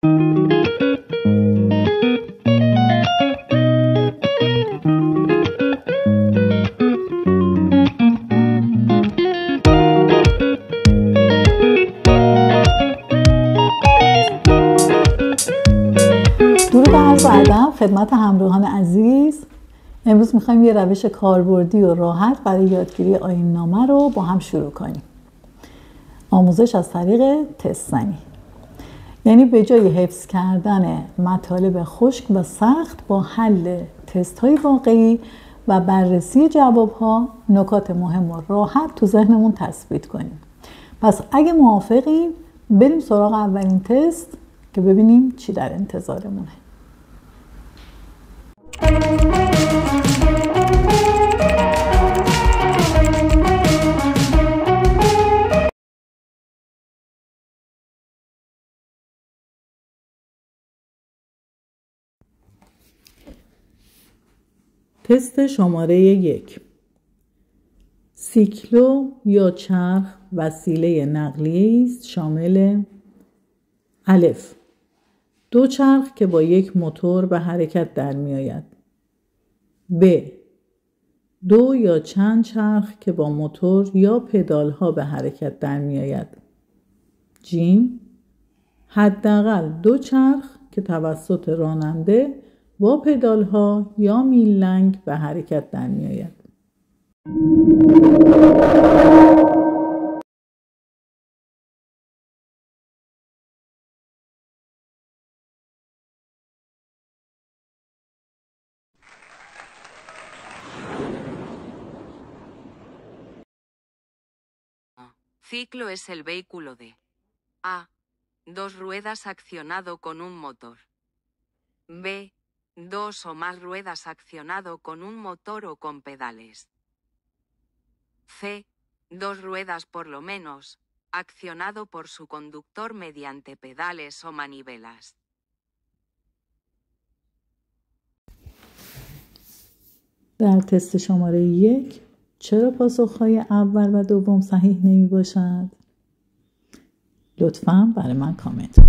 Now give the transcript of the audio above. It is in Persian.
درود و عرض ادب خدمت همراهان عزیز. امروز میخوایم یه روش کاربردی و راحت برای یادگیری آیین‌نامه رو با هم شروع کنیم. آموزش از طریق تست زنی، یعنی به جای حفظ کردن مطالب خشک و سخت با حل تست های واقعی و بررسی جواب ها، نکات مهم و راحت تو ذهنمون تثبیت کنیم. پس اگه موافقین بریم سراغ اولین تست که ببینیم چی در انتظارمونه. تست شماره 1. سیکلو یا چرخ وسیله نقلیه است شامل الف، دو چرخ که با یک موتور به حرکت در می آید. ب، دو یا چند چرخ که با موتور یا پدال ها به حرکت در می آید. ج، حداقل دو چرخ که توسط راننده با پدال ها یا میلنگ به حرکت در می آید. Ciclo es el vehículo de A. Dos ruedas accionado con un motor. B. Dos o más ruedas accionado con un motor o con pedales. C. Dos ruedas por lo menos, accionado por su conductor mediante pedales o manivelas. در تست شماره 1 چرا پاسخهای اول و دوم صحیح نمی باشد؟ لطفاً برای من کامنت